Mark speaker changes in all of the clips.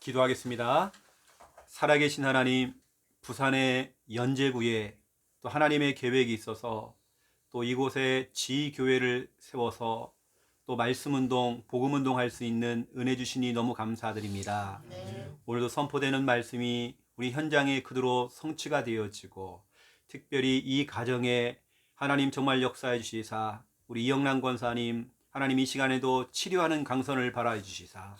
Speaker 1: 기도하겠습니다. 살아계신 하나님, 부산의 연제구에 또 하나님의 계획이 있어서 또 이곳에 지교회를 세워서 또 말씀운동, 복음운동 할 수 있는 은혜 주시니 너무 감사드립니다. 오늘도 선포되는 말씀이 우리 현장에 그대로 성취가 되어지고 특별히 이 가정에 하나님 정말 역사해 주시사 우리 이영란 권사님 하나님 이 시간에도 치료하는 강선을 바라해 주시사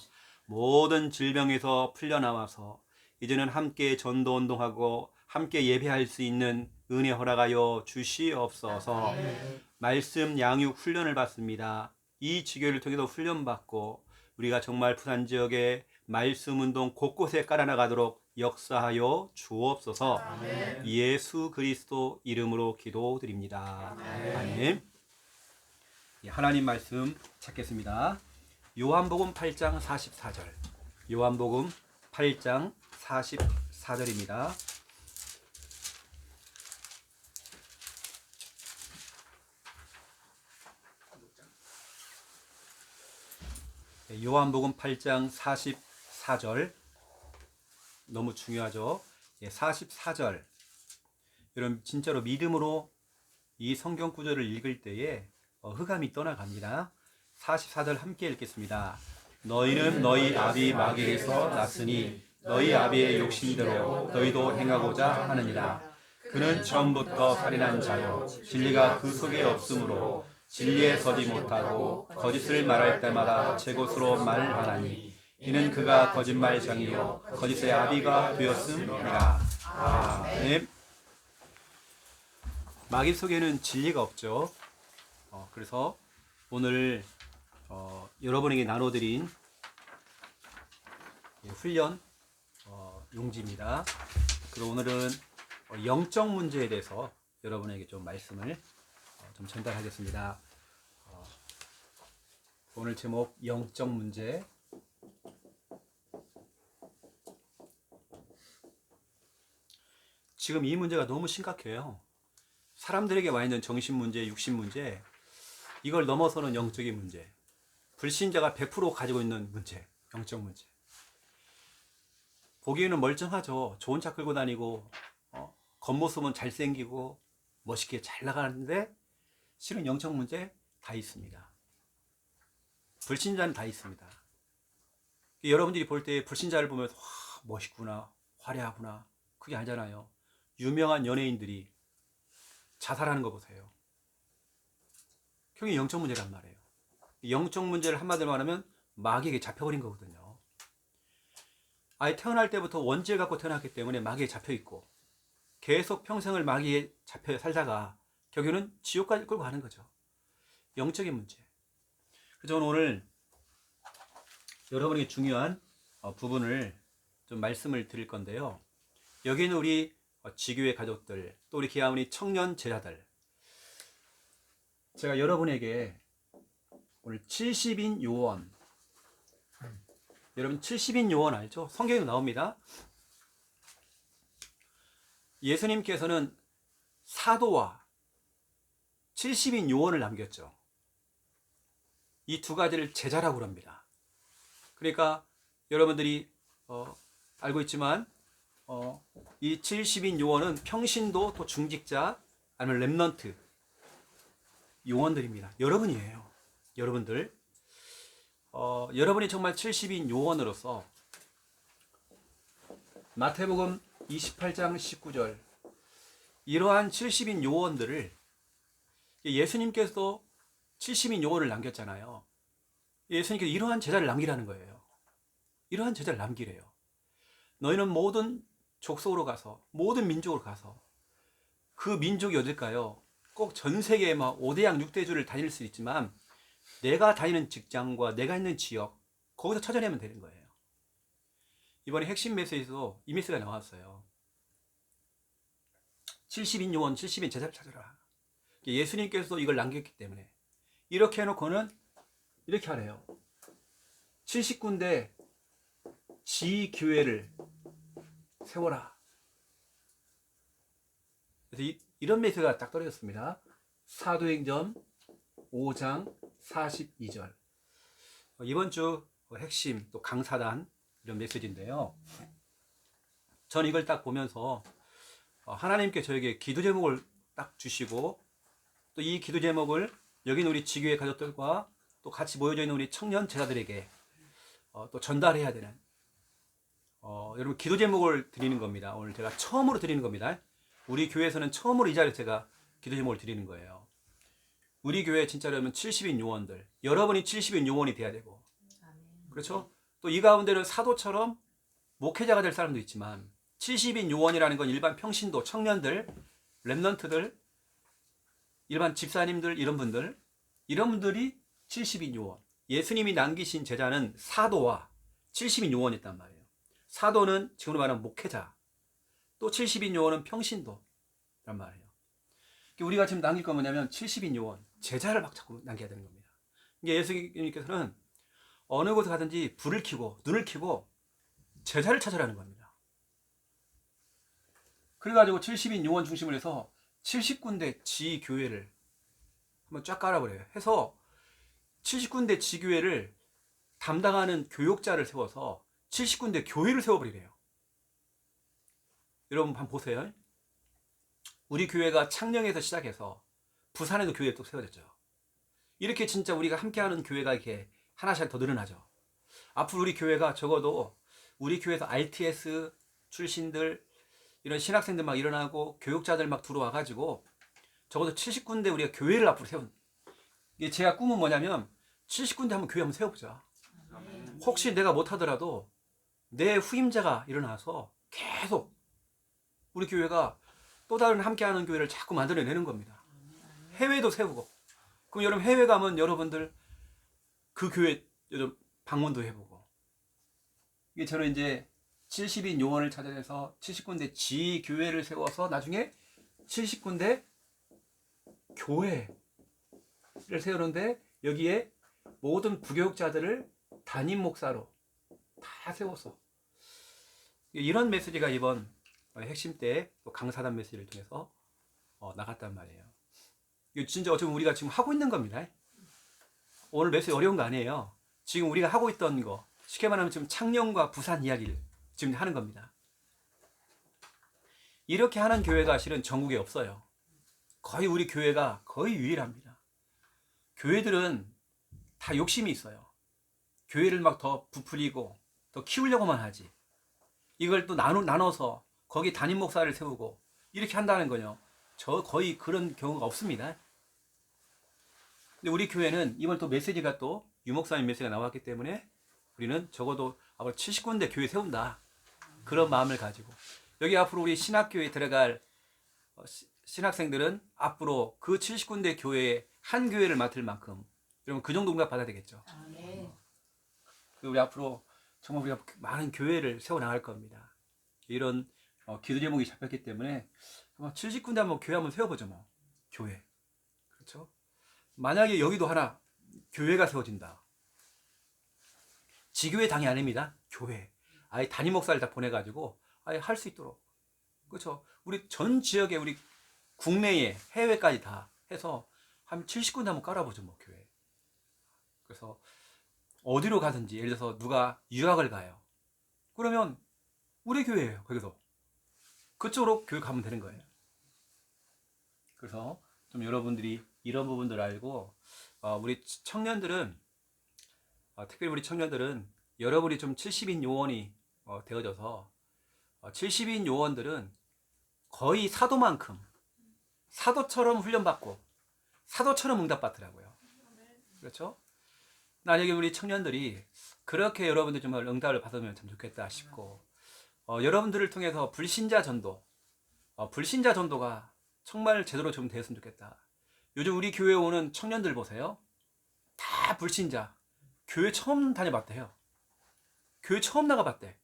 Speaker 1: 모든 질병에서 풀려나와서 이제는 함께 전도운동하고 함께 예배할 수 있는 은혜 허락하여 주시옵소서. 말씀 양육 훈련을 받습니다. 이 지교를 통해서 훈련받고 우리가 정말 부산 지역에 말씀운동 곳곳에 깔아나가도록 역사하여 주옵소서. 예수 그리스도 이름으로 기도드립니다. 아멘. 하나님 말씀 찾겠습니다. 요한복음 8장 44절. 요한복음 8장 44절입니다. 요한복음 8장 44절. 너무 중요하죠. 44절. 여러분 진짜로 믿음으로 이 성경 구절을 읽을 때에 흑암이 떠나갑니다. 44절 함께 읽겠습니다. 너희는 너희 아비 마귀에게서 났으니 너희 아비의 욕심대로 너희도 행하고자 하느니라. 그는 처음부터 살인한 자요 진리가 그 속에 없으므로 진리에 서지 못하고 거짓을 말할 때마다 제 것으로 말하나니 이는 그가 거짓말장이요 거짓의 아비가 되었음이라. 아멘. 마귀 속에는 진리가 없죠. 그래서 오늘 여러분에게 나눠드린 훈련 용지입니다. 그리고 오늘은 영적 문제에 대해서 여러분에게 좀 말씀을 좀 전달하겠습니다. 오늘 제목 영적 문제. 지금 이 문제가 너무 심각해요. 사람들에게 와 있는 정신 문제, 육신 문제, 이걸 넘어서는 영적인 문제, 불신자가 100% 가지고 있는 문제, 영적 문제. 보기에는 멀쩡하죠. 좋은 차 끌고 다니고 겉모습은 잘생기고 멋있게 잘 나가는데 실은 영적 문제 다 있습니다. 불신자는 다 있습니다. 여러분들이 볼 때 불신자를 보면서 와, 멋있구나, 화려하구나, 그게 아니잖아요. 유명한 연예인들이 자살하는 거 보세요. 그게 영적 문제란 말이에요. 영적 문제를 한마디로 말하면 마귀에게 잡혀버린 거거든요. 아예 태어날 때부터 원죄를 갖고 태어났기 때문에 마귀에 잡혀있고 계속 평생을 마귀에 잡혀 살다가 결국에는 지옥까지 끌고 가는 거죠. 영적인 문제. 그래서 저는 오늘 여러분에게 중요한 부분을 좀 말씀을 드릴 건데요. 여기는 우리 지교회 가족들, 또 우리 기아원이 청년 제자들, 제가 여러분에게 오늘 70인 요원, 여러분 70인 요원 알죠? 성경에 나옵니다. 예수님께서는 사도와 70인 요원을 남겼죠. 이 두 가지를 제자라고 합니다. 그러니까 여러분들이 알고 있지만 이 70인 요원은 평신도 또 중직자 아니면 렘넌트 요원들입니다. 여러분이에요. 여러분들. 여러분이 정말 70인 요원으로서 마태복음 28장 19절 이러한 70인 요원들을 예수님께서도 70인 요원을 남겼잖아요. 예수님께서 이러한 제자를 남기라는 거예요. 이러한 제자를 남기래요. 너희는 모든 족속으로 가서 모든 민족으로 가서 그 민족이 어딜까요? 꼭 전 세계에 막 5대양 6대주를 다닐 수 있지만 내가 다니는 직장과 내가 있는 지역 거기서 찾아내면 되는 거예요. 이번에 핵심 메시지에서 이 메시지가 나왔어요. 70인 요원 70인 제자를 찾아라. 예수님께서도 이걸 남겼기 때문에 이렇게 해놓고는 이렇게 하래요. 70군데 지교회를 세워라. 그래서 이런 메시지가 딱 떨어졌습니다. 사도행전 5장 42절. 이번 주 핵심 또 강사단 이런 메시지인데요. 전 이걸 딱 보면서 하나님께 저에게 기도 제목을 딱 주시고 또 이 기도 제목을 여기 있는 우리 지교회 가족들과 또 같이 모여져 있는 우리 청년 제자들에게 또 전달해야 되는 여러분 기도 제목을 드리는 겁니다. 오늘 제가 처음으로 드리는 겁니다. 우리 교회에서는 처음으로 이 자리에 제가 기도 제목을 드리는 거예요. 우리 교회 진짜로 하면 70인 요원들, 여러분이 70인 요원이 돼야 되고, 그렇죠? 또 이 가운데는 사도처럼 목회자가 될 사람도 있지만 70인 요원이라는 건 일반 평신도, 청년들, 렘넌트들, 일반 집사님들 이런 분들이 70인 요원. 예수님이 남기신 제자는 사도와 70인 요원이었단 말이에요. 사도는 지금으로 말하면 목회자, 또 70인 요원은 평신도란 말이에요. 우리가 지금 남길 건 뭐냐면 70인 요원, 제자를 막 자꾸 남겨야 되는 겁니다. 이게 예수님께서는 어느 곳에 가든지 불을 켜고 눈을 켜고 제자를 찾으라는 겁니다. 그래가지고 70인 요원 중심으로 해서 70군데 지교회를 한번 쫙 깔아버려요. 해서 70군데 지교회를 담당하는 교역자를 세워서 70군데 교회를 세워버리래요. 여러분 한번 보세요. 우리 교회가 창녕에서 시작해서 부산에도 교회가 또 세워졌죠. 이렇게 진짜 우리가 함께하는 교회가 이렇게 하나씩 더 늘어나죠. 앞으로 우리 교회가 적어도 우리 교회에서 RTS 출신들 이런 신학생들 막 일어나고 교육자들 막 들어와가지고 적어도 70군데 우리가 교회를 앞으로 세운. 이게 제가 꿈은 뭐냐면 70군데 한번 교회 한번 세워보자. 혹시 내가 못하더라도 내 후임자가 일어나서 계속 우리 교회가 또 다른 함께하는 교회를 자꾸 만들어내는 겁니다. 해외도 세우고. 그럼 여러분 해외 가면 여러분들 그 교회 방문도 해보고. 이게 저는 이제 70인 요원을 찾아내서 70군데 지교회를 세워서 나중에 70군데 교회를 세우는데 여기에 모든 부교육자들을 담임 목사로 다 세워서 이런 메시지가 이번 핵심 때 또 강사단 메시지를 통해서 나갔단 말이에요. 이거 진짜 어쩌면 우리가 지금 하고 있는 겁니다. 오늘 메시지 어려운 거 아니에요. 지금 우리가 하고 있던 거 쉽게 말하면 지금 창녕과 부산 이야기를 지금 하는 겁니다. 이렇게 하는 교회가 실은 전국에 없어요. 거의 우리 교회가 거의 유일합니다. 교회들은 다 욕심이 있어요. 교회를 막 더 부풀리고 더 키우려고만 하지. 이걸 또 나눠서 거기 담임 목사를 세우고 이렇게 한다는 거요. 저 거의 그런 경우가 없습니다. 근데 우리 교회는 이번 또 메시지가 또 유목사님 메시지가 나왔기 때문에 우리는 적어도 앞으로 70군데 교회 세운다. 그런 마음을 가지고 여기 앞으로 우리 신학교에 들어갈 신학생들은 앞으로 그 70군데 교회에 한 교회를 맡을 만큼 여러분 그 정도 응답 받아야 되겠죠. 우리 앞으로 정말 우리가 많은 교회를 세워나갈 겁니다. 이런 기도 제목이 잡혔기 때문에 70군데 한번 교회 한번 세워보죠. 뭐 교회. 그렇죠? 만약에 여기도 하나 교회가 세워진다. 지교회 당이 아닙니다. 교회. 아예 담임 목사를 다 보내가지고 아예 할 수 있도록. 그렇죠? 우리 전 지역에 우리 국내에 해외까지 다 해서 한 70군데 한번 깔아보죠. 뭐 교회. 그래서 어디로 가든지 예를 들어서 누가 유학을 가요. 그러면 우리 교회예요. 거기서. 그쪽으로 교회 가면 되는 거예요. 그래서 좀 여러분들이 이런 부분들 알고 우리 청년들은 특별히 우리 청년들은 여러분이 좀 70인 요원이 되어져서 70인 요원들은 거의 사도만큼 사도처럼 훈련받고 사도처럼 응답받더라고요. 그렇죠? 만약에 우리 청년들이 그렇게 여러분들 정말 응답을 받으면 참 좋겠다 싶고 여러분들을 통해서 불신자 전도가 정말 제대로 좀 되었으면 좋겠다. 요즘 우리 교회에 오는 청년들 보세요. 다 불신자. 교회 처음 다녀봤대요. 교회 처음 나가봤대.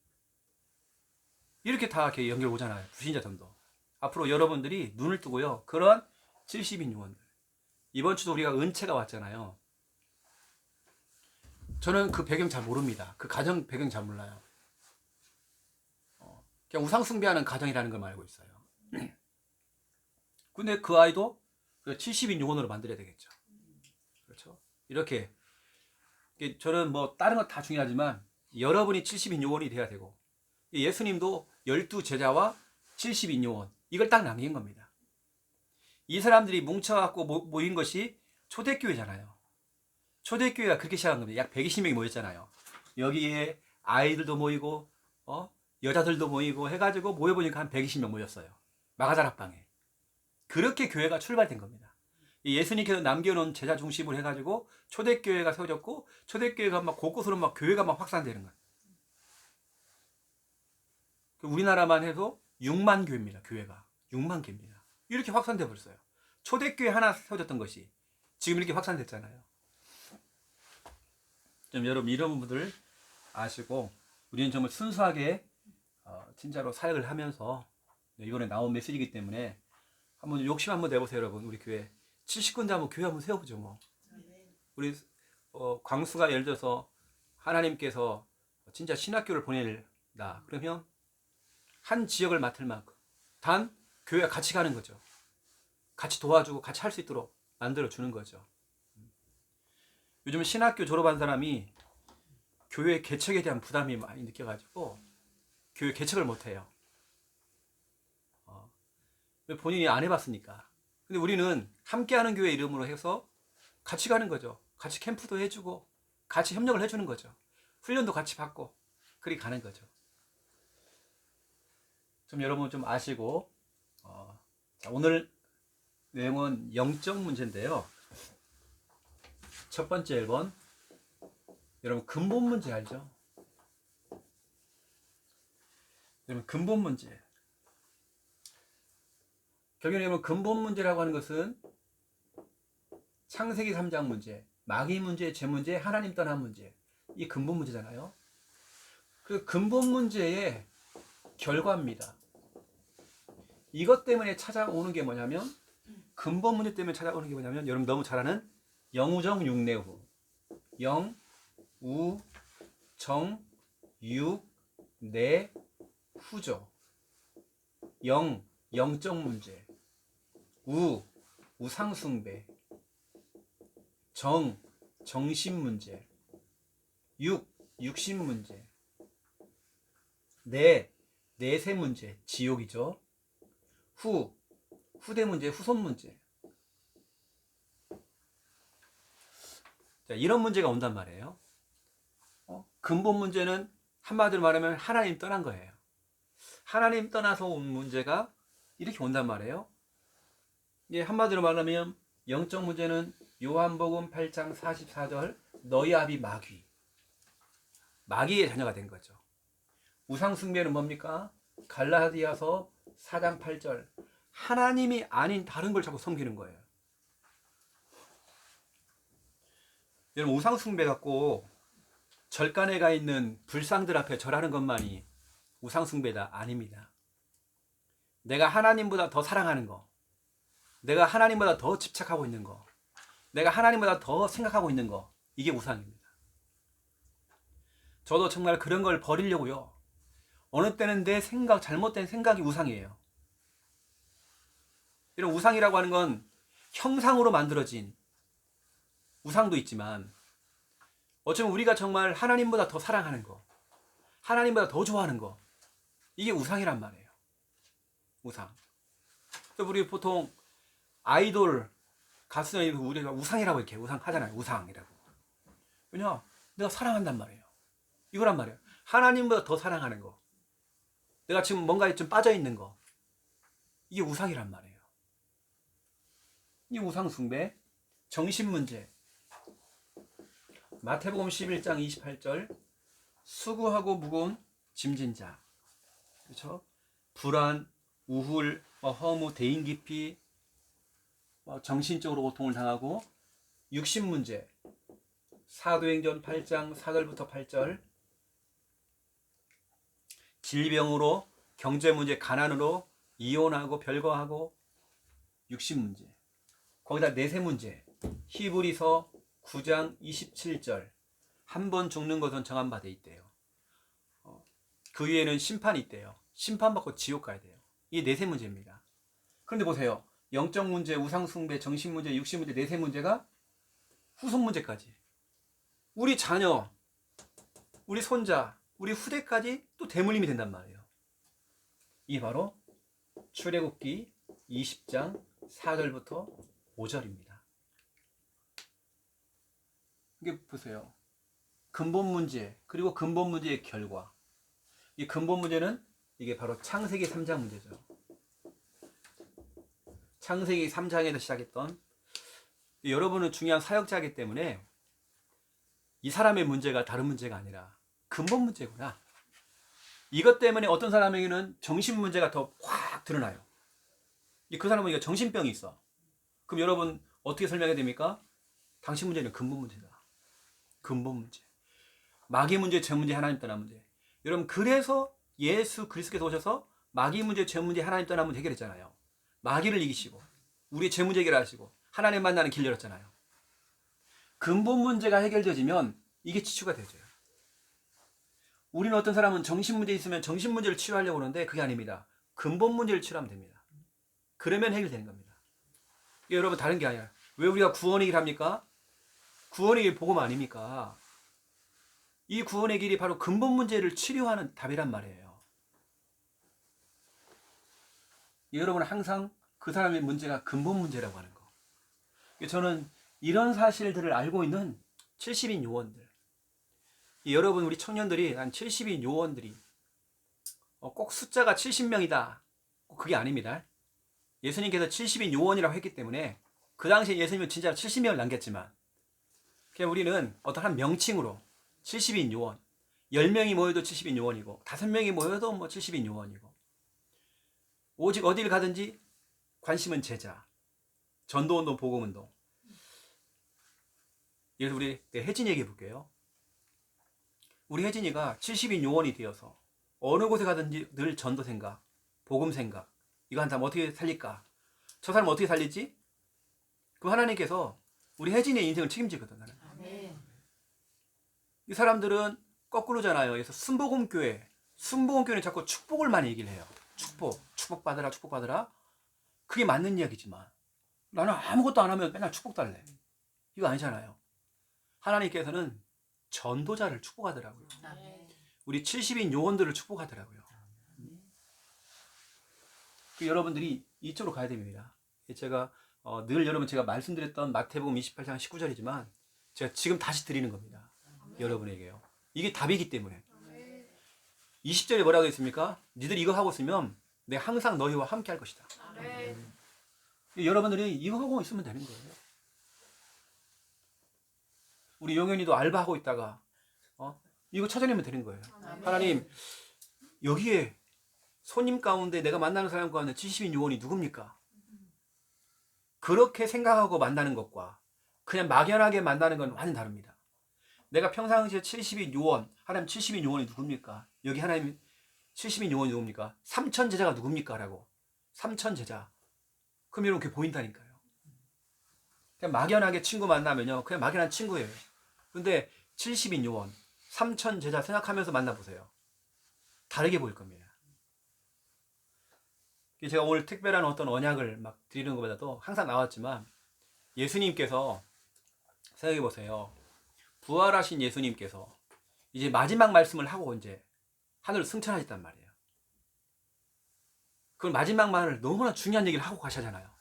Speaker 1: 이렇게 다 이렇게 연결 오잖아요. 불신자 전도. 앞으로 여러분들이 눈을 뜨고요. 그런 70인 요원들. 이번 주도 우리가 은채가 왔잖아요. 저는 그 배경 잘 모릅니다. 그 가정 배경 잘 몰라요. 그냥 우상숭배하는 가정이라는 걸 알고 있어요. 근데 그 아이도 70인 요원으로 만들어야 되겠죠. 그렇죠? 이렇게 저는 뭐 다른 거 다 중요하지만 여러분이 70인 요원이 돼야 되고, 예수님도 12제자와 70인 요원, 이걸 딱 남긴 겁니다. 이 사람들이 뭉쳐갖고 모인 것이 초대교회잖아요. 초대교회가 그렇게 시작한 겁니다. 약 120명이 모였잖아요. 여기에 아이들도 모이고 여자들도 모이고 해가지고 모여보니까 한 120명 모였어요. 마가다락방에. 그렇게 교회가 출발된 겁니다. 예수님께서 남겨놓은 제자 중심으로 해가지고 초대교회가 세워졌고, 초대교회가 막 곳곳으로 막 교회가 막 확산되는 거예요. 우리나라만 해도 6만 교회입니다. 교회가 6만 개입니다. 이렇게 확산돼 버렸어요. 초대교회 하나 세워졌던 것이 지금 이렇게 확산됐잖아요. 좀 여러분 이런 분들 아시고, 우리는 정말 순수하게 진짜로 사역을 하면서, 이번에 나온 메시지이기 때문에 한번 욕심 한번 내보세요. 여러분, 우리 교회 70군데 한번 교회 한번 세워보죠. 뭐 우리 광수가 예를 들어서 하나님께서 진짜 신학교를 보내다 그러면 한 지역을 맡을 만큼 단 교회가 같이 가는 거죠. 같이 도와주고 같이 할 수 있도록 만들어 주는 거죠. 요즘 신학교 졸업한 사람이 교회 개척에 대한 부담이 많이 느껴가지고 교회 개척을 못해요. 본인이 안 해봤으니까. 근데 우리는 함께하는 교회 이름으로 해서 같이 가는 거죠. 같이 캠프도 해주고 같이 협력을 해주는 거죠. 훈련도 같이 받고 그리 가는 거죠. 좀 여러분 좀 아시고, 자, 오늘 내용은 영적 문제인데요. 첫 번째 1번, 여러분 근본 문제 알죠? 여러분 근본 문제. 결국에 여러분 근본 문제라고 하는 것은 창세기 3장 문제, 마귀 문제, 죄 문제, 하나님 떠난 문제, 이 근본 문제잖아요. 그 근본 문제의 결과입니다. 이것 때문에 찾아오는 게 뭐냐면, 근본 문제 때문에 찾아오는 게 뭐냐면, 여러분 너무 잘 아는 영우정 육내후, 영, 우, 정, 육, 내, 후죠. 영, 영적 문제, 우, 우상숭배, 정, 정신 문제, 육, 육신 문제, 내, 내세 문제, 지옥이죠. 후, 후대 문제, 후손 문제. 자, 이런 문제가 온단 말이에요. 근본 문제는 한마디로 말하면 하나님 떠난 거예요. 하나님 떠나서 온 문제가 이렇게 온단 말이에요. 예, 한마디로 말하면 영적 문제는 요한복음 8장 44절 너희 아비 마귀, 마귀의 자녀가 된 거죠. 우상숭배는 뭡니까? 갈라디아서 4장 8절 하나님이 아닌 다른 걸 자꾸 섬기는 거예요. 여러분 우상숭배 갖고 절간에 가 있는 불상들 앞에 절하는 것만이 우상숭배다? 아닙니다. 내가 하나님보다 더 사랑하는 거, 내가 하나님보다 더 집착하고 있는 거, 내가 하나님보다 더 생각하고 있는 거, 이게 우상입니다. 저도 정말 그런 걸 버리려고요. 어느 때는 내 생각, 잘못된 생각이 우상이에요. 이런 우상이라고 하는 건 형상으로 만들어진 우상도 있지만, 어쩌면 우리가 정말 하나님보다 더 사랑하는 거, 하나님보다 더 좋아하는 거, 이게 우상이란 말이에요. 우상. 우리 보통 아이돌 가수는 우리가 우상이라고 이렇게 우상하잖아요. 우상이라고. 왜냐? 내가 사랑한단 말이에요. 이거란 말이에요. 하나님보다 더 사랑하는 거, 내가 지금 뭔가에 좀 빠져 있는 거, 이게 우상이란 말이에요. 이 우상 숭배, 정신 문제. 마태복음 11장 28절 수고하고 무거운 짐진 자, 그렇죠? 불안, 우울, 허무, 대인 기피, 정신적으로 고통을 당하고, 육신 문제. 사도행전 8장 4절부터 8절 질병으로, 경제 문제, 가난으로 이혼하고 별거하고, 육신 문제. 거기다 내세 문제. 히브리서 9장 27절 한 번 죽는 것은 정한 바 돼 있대요. 그 위에는 심판이 있대요. 심판받고 지옥 가야 돼요. 이게 내세 문제입니다. 그런데 보세요. 영적 문제, 우상 숭배, 정신 문제, 육신 문제, 내세 문제가 후손 문제까지. 우리 자녀, 우리 손자, 우리 후대까지 또 대물림이 된단 말이에요. 이게 바로 출애굽기 20장 4절부터 5절입니다. 이게 보세요. 근본 문제, 그리고 근본 문제의 결과. 이 근본 문제는 이게 바로 창세기 3장 문제죠. 창세기 3장에서 시작했던, 여러분은 중요한 사역자이기 때문에 이 사람의 문제가 다른 문제가 아니라 근본 문제구나. 이것 때문에 어떤 사람에게는 정신 문제가 더 확 드러나요. 그 사람은 이거 정신병이 있어. 그럼 여러분 어떻게 설명해야 됩니까? 당신 문제는 근본 문제다. 근본 문제. 마귀 문제, 죄 문제, 하나님 떠난 문제. 여러분 그래서 예수 그리스도께서 오셔서 마귀 문제, 죄 문제, 하나님 떠난 문제 해결했잖아요. 마귀를 이기시고 우리의 죄 문제 해결하시고 하나님 만나는 길 열었잖아요. 근본 문제가 해결되어지면 이게 치유가 되죠. 우리는 어떤 사람은 정신 문제 있으면 정신 문제를 치료하려고 하는데 그게 아닙니다. 근본 문제를 치료하면 됩니다. 그러면 해결되는 겁니다. 여러분 다른 게 아니라 왜 우리가 구원의 길 합니까? 구원의 길 복음 아닙니까? 이 구원의 길이 바로 근본 문제를 치료하는 답이란 말이에요. 여러분은 항상 그 사람의 문제가 근본 문제라고 하는 거. 저는 이런 사실들을 알고 있는 70인 요원들, 여러분 우리 청년들이 한 70인 요원들이 꼭 숫자가 70명이다 그게 아닙니다. 예수님께서 70인 요원이라고 했기 때문에 그 당시에 예수님은 진짜 70명을 남겼지만 그냥 우리는 어떤 한 명칭으로 70인 요원, 10명이 모여도 70인 요원이고 5명이 모여도 뭐 70인 요원이고, 오직 어디를 가든지 관심은 제자, 전도운동, 복음운동. 예를 들어 우리 혜진이 얘기해 볼게요. 우리 혜진이가 70인 요원이 되어서 어느 곳에 가든지 늘 전도 생각, 복음 생각, 이거 한다면 어떻게 살릴까? 저 사람 어떻게 살리지? 그럼 하나님께서 우리 혜진이의 인생을 책임지거든. 이 사람들은 거꾸로잖아요. 그래서 순복음교회는 자꾸 축복을 많이 얘기를 해요. 축복받으라, 축복받으라. 그게 맞는 이야기지만 나는 아무것도 안 하면 맨날 축복 달래. 이거 아니잖아요. 하나님께서는 전도자를 축복하더라고요. 우리 70인 요원들을 축복하더라고요. 여러분들이 이쪽으로 가야 됩니다. 제가 늘 여러분 제가 말씀드렸던 마태복음 28장 19절이지만 제가 지금 다시 드리는 겁니다. 여러분에게요. 이게 답이기 때문에. 20절에 뭐라고 했습니까? 니들 이거 하고 있으면 내가 항상 너희와 함께 할 것이다. 여러분들이 이거 하고 있으면 되는 거예요. 우리 용현이도 알바하고 있다가 이거 찾아내면 되는 거예요. 하나님, 여기에 손님 가운데 내가 만나는 사람 가운데 70인 요원이 누굽니까? 그렇게 생각하고 만나는 것과 그냥 막연하게 만나는 건 완전 다릅니다. 내가 평상시에 70인 요원, 하나님 70인 요원이 누굽니까? 여기 하나님 70인 요원이 누굽니까? 3천 제자가 누굽니까? 라고. 3천 제자. 그럼 여러분 그게 보인다니까요. 그냥 막연하게 친구 만나면요. 그냥 막연한 친구예요. 근데 70인 요원, 3천 제자 생각하면서 만나보세요. 다르게 보일 겁니다. 제가 오늘 특별한 어떤 언약을 막 드리는 것보다도 항상 나왔지만 예수님께서 생각해 보세요. 부활하신 예수님께서 이제 마지막 말씀을 하고 이제 하늘을 승천하셨단 말이에요. 그 마지막 말을 너무나 중요한 얘기를 하고 가시잖아요.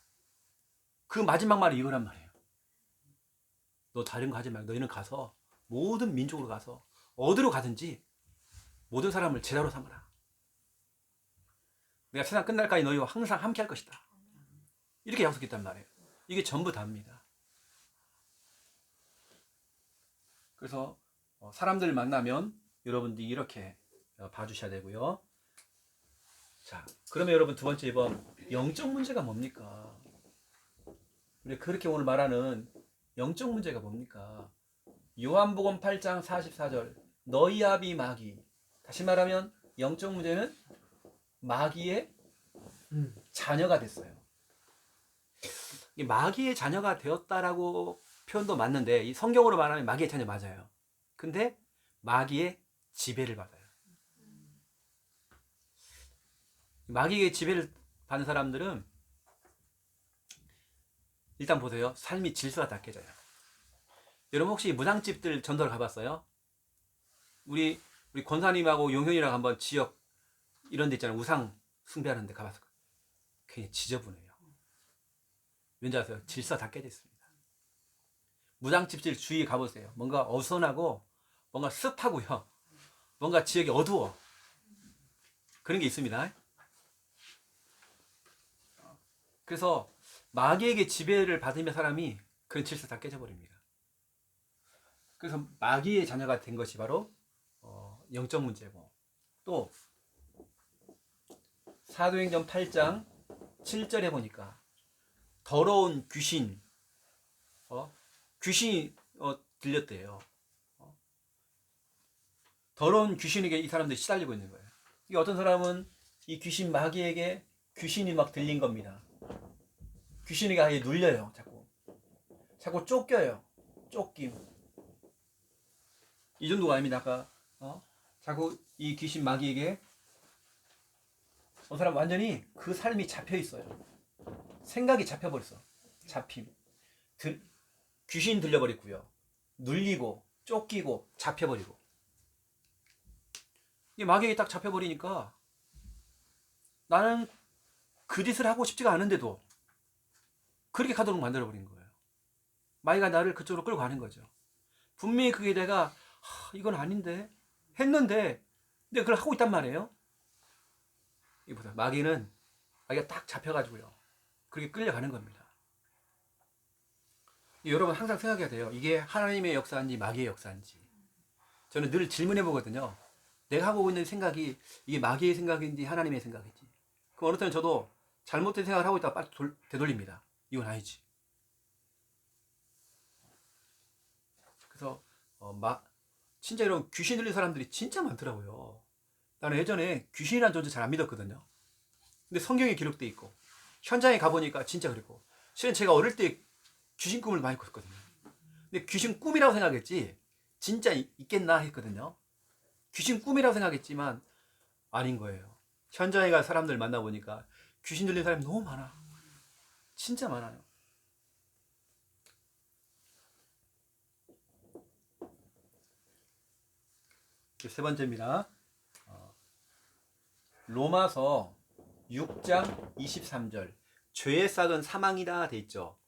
Speaker 1: 그 마지막 말이 이거란 말이에요. 너 다른 거 하지 말고 너희는 가서 모든 민족으로 가서 어디로 가든지 모든 사람을 제자로 삼아라. 내가 세상 끝날까지 너희와 항상 함께 할 것이다. 이렇게 약속했단 말이에요. 이게 전부 다입니다. 그래서 사람들 만나면 여러분들이 이렇게 봐주셔야 되고요. 자, 그러면 여러분 두 번째 이번 영적 문제가 뭡니까? 우리 그렇게 오늘 말하는 영적 문제가 뭡니까? 요한복음 8장 44절 너희 아비 마귀. 다시 말하면 영적 문제는 마귀의 자녀가 됐어요. 이 마귀의 자녀가 되었다라고 표현도 맞는데 이 성경으로 말하면 마귀의 자녀 맞아요. 근데 마귀의 지배를 받아요. 마귀의 지배를 받는 사람들은 일단 보세요. 삶이 질서가 다 깨져요. 여러분 혹시 무당집들 전도를 가봤어요? 우리 권사님하고 용현이랑 한번 지역 이런 데 있잖아요. 우상 숭배하는 데 가봤을 거예요. 괜히 지저분해요. 왠지 아세요? 질서 다 깨져 있습니다. 무당집질 주위에 가보세요. 뭔가 어수선하고 뭔가 습하고요. 뭔가 지역이 어두워. 그런 게 있습니다. 그래서 마귀에게 지배를 받으면 사람이 그런 질서 다 깨져버립니다. 그래서 마귀의 자녀가 된 것이 바로 영적 문제고, 또 사도행전 8장 7절에 보니까 더러운 귀신, 귀신이 들렸대요. 더러운 귀신에게 이 사람들이 시달리고 있는 거예요. 이게 어떤 사람은 이 귀신 마귀에게 귀신이 막 들린 겁니다. 귀신에게 아예 눌려요. 자꾸 쫓겨요. 쫓김. 이 정도가 아닙니다. 아까 자꾸 이 귀신 마귀에게 어떤 사람 완전히 그 삶이 잡혀 있어요. 생각이 잡혀버렸어. 잡힘. 귀신 들려버리고요. 눌리고 쫓기고 잡혀버리고. 이 마귀에게 딱 잡혀버리니까 나는 그 짓을 하고 싶지가 않은데도 그렇게 가도록 만들어버린 거예요. 마귀가 나를 그쪽으로 끌고 가는 거죠. 분명히 그게 내가 이건 아닌데 했는데 근데 그걸 하고 있단 말이에요. 이보다 마귀가 딱 잡혀가지고요. 그렇게 끌려가는 겁니다. 여러분 항상 생각해야 돼요. 이게 하나님의 역사인지 마귀의 역사인지. 저는 늘 질문해 보거든요. 내가 하고 있는 생각이 이게 마귀의 생각인지 하나님의 생각인지. 그럼 어느 때는 저도 잘못된 생각을 하고 있다가 빨리 되돌립니다. 이건 아니지. 그래서 진짜 이런 귀신 들린 사람들이 진짜 많더라고요. 나는 예전에 귀신이라는 존재 잘 안 믿었거든요. 근데 성경에 기록돼 있고 현장에 가보니까 진짜 그랬고, 실은 제가 어릴 때 귀신 꿈을 많이 꿨거든요. 근데 귀신 꿈이라고 생각했지 진짜 있겠나 했거든요. 귀신 꿈이라고 생각했지만 아닌 거예요. 현장에 가 사람들 만나보니까 귀신 들린 사람이 너무 많아. 진짜 많아요. 세 번째입니다. 로마서 6장 23절 죄의 싹은 사망이다 돼 있죠.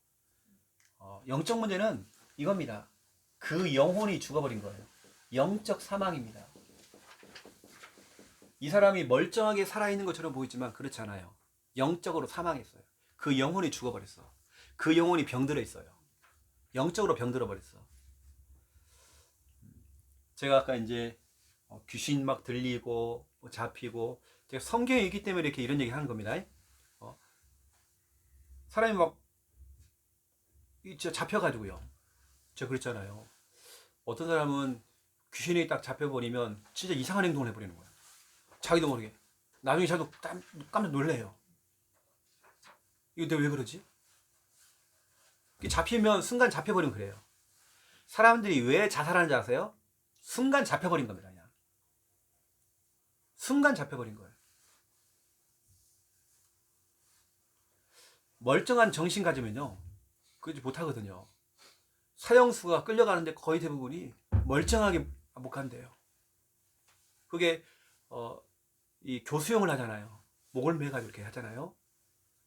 Speaker 1: 영적 문제는 이겁니다. 그 영혼이 죽어버린 거예요. 영적 사망입니다. 이 사람이 멀쩡하게 살아있는 것처럼 보이지만 그렇지 않아요. 영적으로 사망했어요. 그 영혼이 죽어버렸어. 그 영혼이 병들어 있어요. 영적으로 병들어 버렸어. 제가 아까 이제 귀신 막 들리고 잡히고, 제가 성경에 있기 때문에 이렇게 이런 얘기 하는 겁니다. 사람이 막 잡혀가지고요. 제가 그랬잖아요. 어떤 사람은 귀신이 딱 잡혀버리면 진짜 이상한 행동을 해버리는 거예요. 자기도 모르게. 나중에 자기도 깜짝 놀래요. 이거 내가 왜 그러지? 잡히면 순간 잡혀버리면 그래요. 사람들이 왜 자살하는지 아세요? 순간 잡혀버린 겁니다. 그냥. 순간 잡혀버린 거예요. 멀쩡한 정신 가지면요 그러지 못하거든요. 사형수가 끌려가는데 거의 대부분이 멀쩡하게 못 간대요. 그게 이 교수형을 하잖아요. 목을 매가지고 이렇게 하잖아요.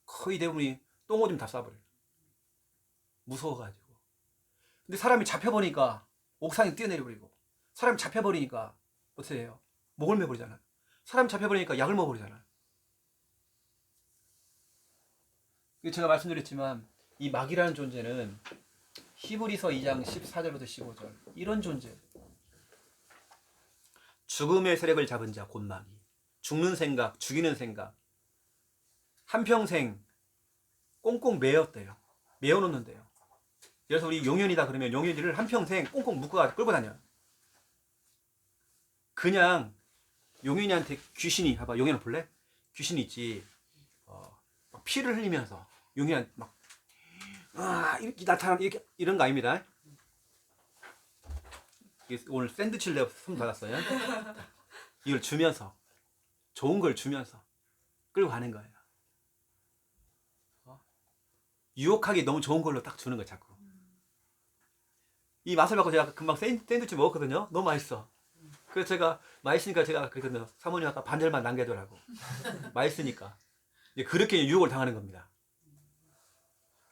Speaker 1: 거의 대부분이 똥오줌 다 싸버려요. 무서워가지고. 근데 사람이 잡혀버리니까 옥상에 뛰어내려버리고, 사람이 잡혀버리니까 어떻게 해요? 목을 매버리잖아요. 사람이 잡혀버리니까 약을 먹어버리잖아요. 제가 말씀드렸지만 이 마귀라는 존재는 히브리서 2장 14절부터 15절 이런 존재, 죽음의 세력을 잡은 자 곧 마귀, 죽는 생각, 죽이는 생각, 한평생 꽁꽁 매었대요. 매어놓는데요. 그래서 우리 용현이다 그러면 용현이를 한평생 꽁꽁 묶어가지고 끌고 다녀요. 그냥 용현이한테 귀신이, 봐봐 용현아 볼래? 귀신이 있지. 피를 흘리면서 용현이한테 막 이렇게 나타나는 이런 거 아닙니다. 오늘 샌드위치를 내가 선물 받았어요. 이걸 주면서, 좋은 걸 주면서 끌고 가는 거예요. 유혹하기 너무 좋은 걸로 딱 주는 거야 자꾸. 이 맛을 받고 제가 금방 샌드위치 먹었거든요. 너무 맛있어. 그래서 제가 맛있으니까 제가 그랬거든요. 사모님 아까 반절만 남겨두라고. 맛있으니까. 이제 그렇게 유혹을 당하는 겁니다.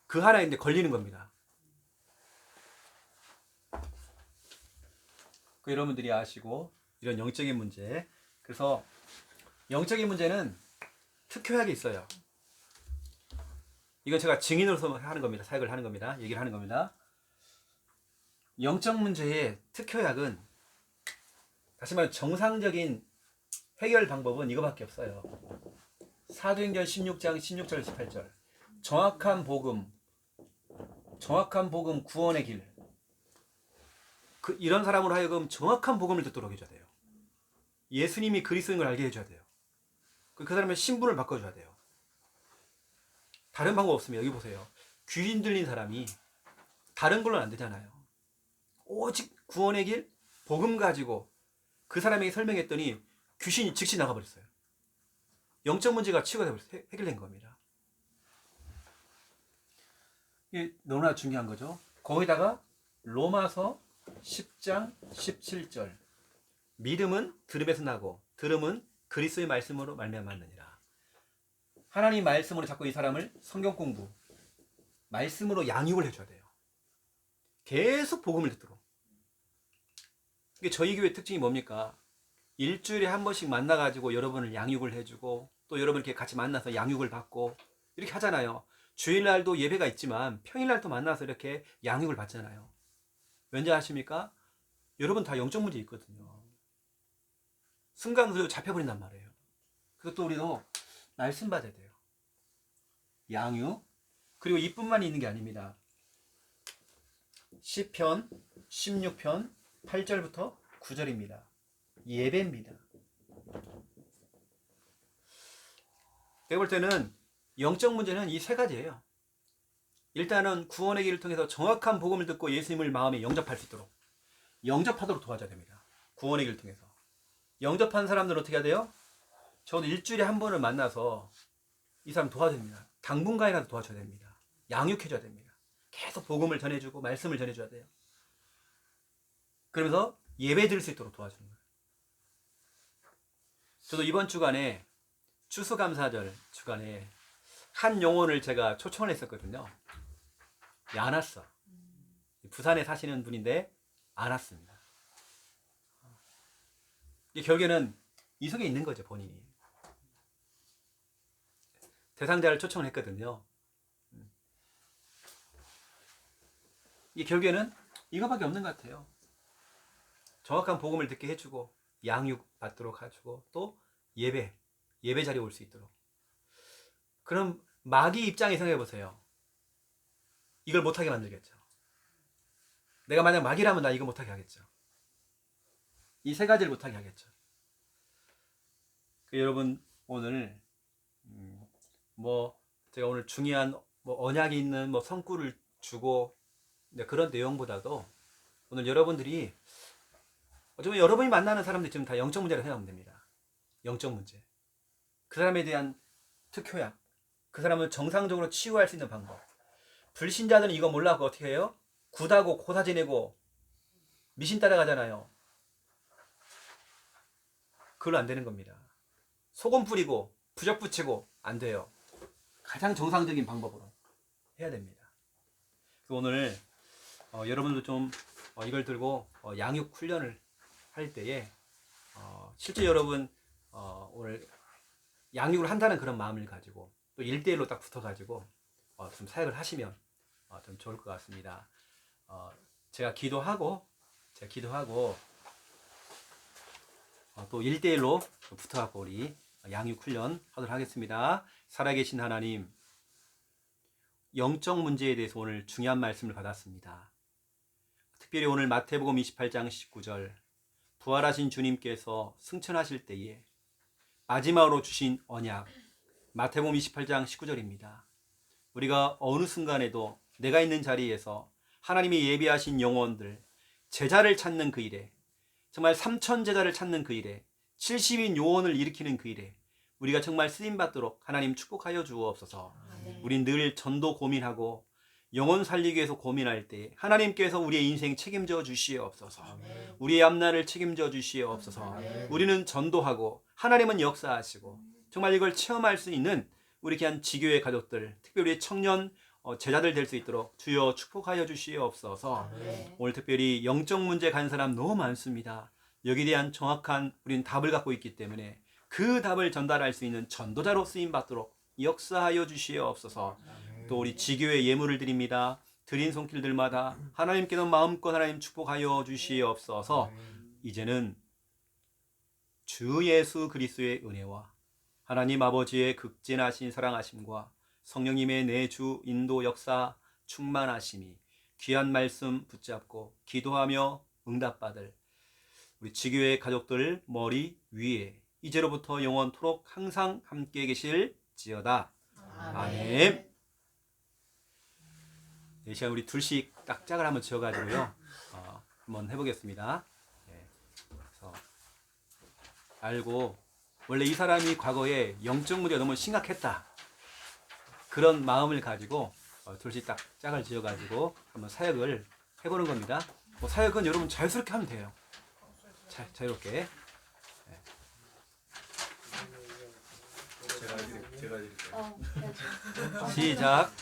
Speaker 1: 그 하나에 이제 걸리는 겁니다. 그 여러분들이 아시고 이런 영적인 문제. 그래서 영적인 문제는 특효약이 있어요. 이건 제가 증인으로서 하는 겁니다. 사역을 하는 겁니다. 얘기를 하는 겁니다. 영적 문제의 특효약은 다시 말해 정상적인 해결 방법은 이거밖에 없어요. 사도행전 16장 16절 18절 정확한 복음 구원의 길. 이런 사람으로 하여금 정확한 복음을 듣도록 해줘야 돼요. 예수님이 그리스도인 걸 알게 해줘야 돼요. 그 사람의 신분을 바꿔줘야 돼요. 다른 방법 없습니다. 여기 보세요. 귀신 들린 사람이 다른 걸로는 안 되잖아요. 오직 구원의 길, 복음 가지고 그 사람에게 설명했더니 귀신이 즉시 나가버렸어요. 영적 문제가 치유가 되버렸어요. 해결된 겁니다. 이게 너무나 중요한 거죠. 거기다가 로마서 10장 17절 믿음은 들음에서 나고 들음은 그리스도의 말씀으로 말미암았느니라. 하나님 말씀으로 자꾸 이 사람을 성경 공부, 말씀으로 양육을 해줘야 돼요. 계속 복음을 듣도록. 이게 저희 교회 특징이 뭡니까? 일주일에 한 번씩 만나가지고 여러분을 양육을 해주고 또 여러분 이렇게 같이 만나서 양육을 받고 이렇게 하잖아요. 주일날도 예배가 있지만 평일날도 만나서 이렇게 양육을 받잖아요. 왠지 아십니까? 여러분 다 영적 문제 있거든요. 순간적으로 잡혀버린단 말이에요. 그래서 또 우리도 말씀 받아야 돼요. 양육. 그리고 이뿐만 있는 게 아닙니다. 시편 16편 8절부터 9절입니다. 예배입니다. 내가 볼 때는 영적 문제는 이 세 가지예요. 일단은 구원의 길을 통해서 정확한 복음을 듣고 예수님을 마음에 영접할 수 있도록 영접하도록 도와줘야 됩니다. 구원의 길을 통해서. 영접한 사람들은 어떻게 해야 돼요? 저도 일주일에 한 번을 만나서 이 사람 도와줘야 됩니다. 당분간이라도 도와줘야 됩니다. 양육해줘야 됩니다. 계속 복음을 전해주고 말씀을 전해줘야 돼요. 그러면서 예배 드릴 수 있도록 도와주는 거예요. 저도 이번 주간에 추수감사절 주간에 한 영혼을 제가 초청을 했었거든요. 안 왔어. 부산에 사시는 분인데 안 왔습니다. 이게 결국에는 이 속에 있는 거죠, 본인이. 대상자를 초청을 했거든요. 이게 결국에는 이거밖에 없는 것 같아요. 정확한 복음을 듣게 해주고 양육 받도록 해주고 또 예배 자리에 올 수 있도록. 그럼 마귀 입장에 생각해 보세요. 이걸 못하게 만들겠죠. 내가 만약 마귀라면 나 이거 못하게 하겠죠. 이 세 가지를 못하게 하겠죠. 여러분 오늘 제가 오늘 중요한 언약이 있는 성구를 주고 그런 내용보다도 오늘 여러분들이 어쩌면 여러분이 만나는 사람들이 지금 다 영적 문제라고 생각하면 됩니다. 영적 문제. 그 사람에 대한 특효약. 그 사람을 정상적으로 치유할 수 있는 방법. 불신자들은 이거 몰라고 어떻게 해요? 굿하고 고사 지내고 미신 따라가잖아요. 그걸로 안 되는 겁니다. 소금 뿌리고 부적 붙이고 안 돼요. 가장 정상적인 방법으로 해야 됩니다. 오늘 여러분도 좀 이걸 들고 양육 훈련을 할 때에 실제 여러분 오늘 양육을 한다는 그런 마음을 가지고 또 1대1로 딱 붙어가지고 좀 사역을 하시면 좀 좋을 것 같습니다. 제가 기도하고 또 1대1로 붙어갖고 우리 양육 훈련 하도록 하겠습니다. 살아계신 하나님, 영적 문제에 대해서 오늘 중요한 말씀을 받았습니다. 특별히 오늘 마태복음 28장 19절 부활하신 주님께서 승천하실 때에 마지막으로 주신 언약 마태복음 28장 19절입니다. 우리가 어느 순간에도 내가 있는 자리에서 하나님이 예비하신 영혼들 제자를 찾는 그 일에 정말 3천 제자를 찾는 그 일에 70인 요원을 일으키는 그 일에 우리가 정말 쓰임받도록 하나님 축복하여 주옵소서. 우린 늘 전도 고민하고 영혼 살리기 위해서 고민할 때 하나님께서 우리의 인생 책임져 주시옵소서.
Speaker 2: 아멘.
Speaker 1: 우리의 앞날을 책임져 주시옵소서.
Speaker 2: 아멘.
Speaker 1: 우리는 전도하고 하나님은 역사하시고 정말 이걸 체험할 수 있는 우리 귀한 지교회 가족들, 특별히 청년 제자들 될 수 있도록 주여 축복하여 주시옵소서.
Speaker 2: 아멘.
Speaker 1: 오늘 특별히 영적 문제 간 사람 너무 많습니다. 여기에 대한 정확한 우리는 답을 갖고 있기 때문에 그 답을 전달할 수 있는 전도자로 쓰임 받도록 역사하여 주시옵소서. 또 우리 지교회 예물을 드립니다. 드린 손길들마다 하나님께서 마음껏 하나님 축복하여 주시옵소서. 이제는 주 예수 그리스도의 은혜와 하나님 아버지의 극진하신 사랑하심과 성령님의 내주 인도 역사 충만하심이 귀한 말씀 붙잡고 기도하며 응답받을 우리 지교회 가족들 머리 위에 이제로부터 영원토록 항상 함께 계실지어다. 아멘. 이 시간 우리 둘씩 딱 짝을 한번 지어가지고요. 한번 해보겠습니다. 네. 그래서 알고 원래 이 사람이 과거에 영적 문제가 너무 심각했다. 그런 마음을 가지고 둘씩 딱 짝을 지어가지고 한번 사역을 해보는 겁니다. 사역은 여러분 자유스럽게 하면 돼요. 자유롭게. 네.
Speaker 3: 제가 해드릴게요.
Speaker 2: 네.
Speaker 1: 시작.